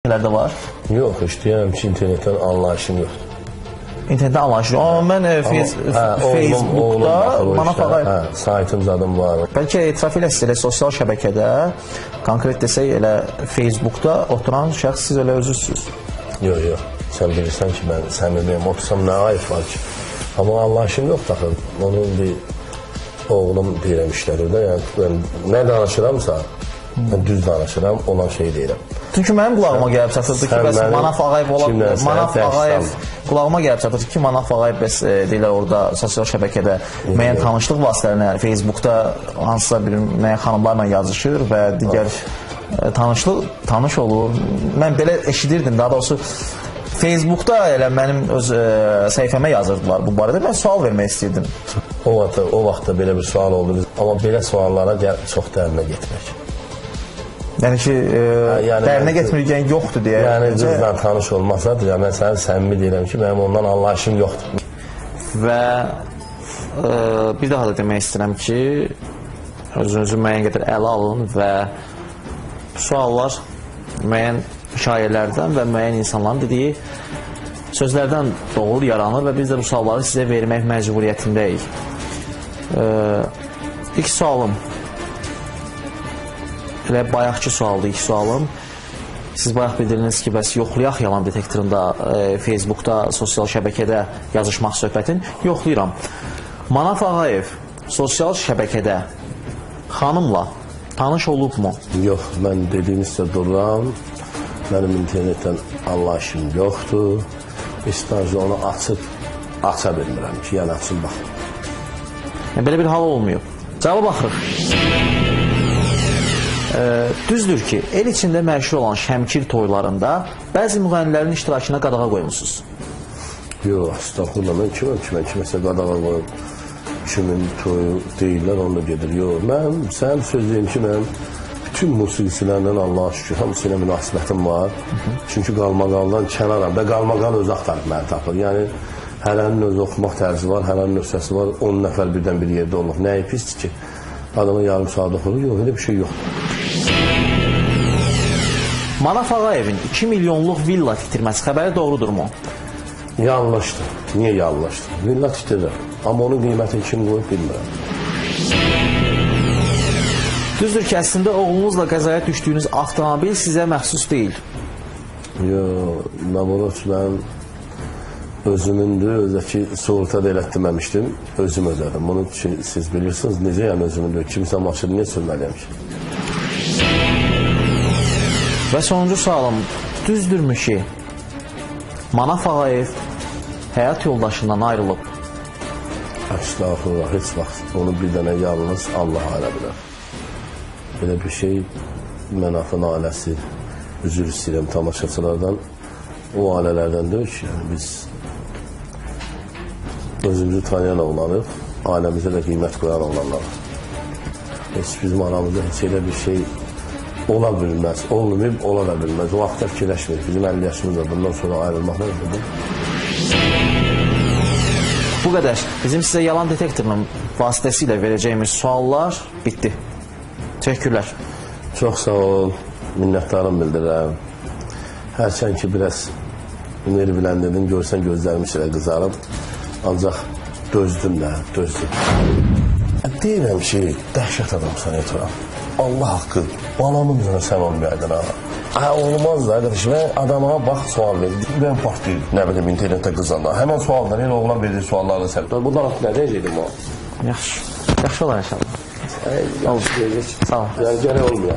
Nerede var? Yox, istəyirəm ki, internetdən anlayışım yoxdur. İnternetdən anlayışım yoxdur. Amma mən Facebookda Manaf Ağayev saytım zadım var. Bəlkə etiraf eləsiz elə sosial şəbəkədə, konkret desək elə Facebookda oturan şəxs siz elə özüsünüz. Yox. Sən bilirsən ki, mən səmimiyəm, otursam nə ayıb var ki. Amma anlayışım yoxdur axı. Onun bir oğlum deyirəm işlərində. Yəni, nə danışıramsa, mən düz danışıram, olan şey deyirəm. Çünki mənim qulağıma gəlib çatırdı ki, bəs Manaf Ağayev olar. Manaf Ağayev qulağıma gəlib çatırdı ki, Manaf Ağayev bəs deyirlər orada sosial şəbəkədə müəyyən tanışlıq vasitələrini, yəni Facebookda hansısa bir müəyyən xanımlarla yazışır və digər tanış olur. Mən belə eşidirdim, daha doğrusu Facebookda elə mənim öz səhifəmə yazırdılar bu barədə. Mən sual vermək istəyirdim. O vaxtda belə bir sual oldu. Amma belə suallara çox dərinə getmək. Yəni ki, dərinə getməyən yoxdur deyə. Yəni, cüzdən tanış olmasadır, mən sənə səmimi deyirəm ki, mənim ondan anlayışım yoxdur. Və bir daha da demək istəyirəm ki, özünüzü müəyyən qədər ələ alın və suallar müəyyən şairlərdən və müəyyən insanların dediyi sözlərdən doğul yaranır və biz də bu sualları sizə vermək məcburiyyətindəyik. İlk sualım, elə bayaqki sualdır ilk sualım. Siz bayaq bildirdiniz ki, bəs yoxlayaq yalan detektorunda, Facebookda, sosial şəbəkədə yazışmaq söhbətin. Yoxlayıram. Manaf Ağayev sosial şəbəkədə xanımla tanış olubmu? Yox, mən dediyinizdə dururam. Mənim internetdən anlayışım yoxdur. İstəcə onu aça bilmirəm ki, yəni açın baxın. Belə bir hal olmuyor. Cavaba baxırıq. Düzdür ki, el içində məşhur olan Şəmkir toylarında bəzi müğənnilərin iştirakına qadağa qoymusunuz. Yox, estağfurullah, mən kiməsə qadağa qoyub, kimin toyu deyirlər, onu da gedir. Yox, mən sənin söz deyim ki, mən bütün musiqisilərlə Allah'a şükür, hamısı ilə münasibətim var. Çünki qalmaqaldan kənaram və qalmaqal öz axtarıb məni tapır. Yəni, hərənin öz oxumaq tərzi var, hərənin öz səsi var, 10 nəfər birdən bir yerdə olur. Nəyi pisdir ki, adamın yarım saat oxudur? Yox, elə bir şey yoxdur. Manaf Ağayevin 2 milyonluq villa tikdirməsi xəbəri doğrudurmu? Yanlışdır. Niyə yanlışdır? Villa tikdirir. Amma onun qiymətini kim qoyub bilmirəm. Düzdür ki, əslində oğlunuzla qəzaya düşdüyünüz avtomobil sizə məxsus deyil. Yox, namuroç mən özümündür, özdəki soğurta da elətdirməmişdim, özüm ödədim. Bunu siz bilirsiniz, necə yəni özümündür? Kimsə maşını niyə sürməliyəm ki? Və sonuncu sualım, düzdürmü ki, Manaf Ağayev həyat yoldaşından ayrılıb? Estağfurullah, heç vaxt. Onu bir dənə yalnız Allah alə bilər. Belə bir şey, Manafın ailəsi, üzr istəyirəm tamaşaçılardan, o ailələrdən deyil ki, yəni biz özümüzü tanıyan oğlanıq, ailəmizə də qiymət qoyan oğlanlar. Heç bizim aramızda heç elə bir şey ola bilməz, olmayıb, ola da bilməz. O vaxtlar fikirləşmir. Bizim 50 yaşımızda bundan sonra ayrılmaq nə edir? Bu qədər. Bizim sizə yalan detektorunun vasitəsilə verəcəyimiz suallar bitdi. Təşəkkürlər. Çox sağ ol, minnətdarım bildirirəm. Hərçən ki, biraz ümeri biləndirdin, görsən gözlərimi ilə qızarıb. Ancaq dözdüm də, dözdüm. Deyirəm ki, dəhşət adamsan Eturam. Allah haqqı, balamın üzrə sən olmayaydın ha. Olmaz da, qardaşım, adama bax, sual verir. Ben başlayayım, nə bilim, internetdə qızanda. Həmən sual verir, oğlan verir suallarını sən. Bundan artıq nə deyəcəkdim o? Yaxşı. Yaxşı olar inşallah. Yaxşı deyəcək. Sağ ol. Yəni, gərək olmuyor.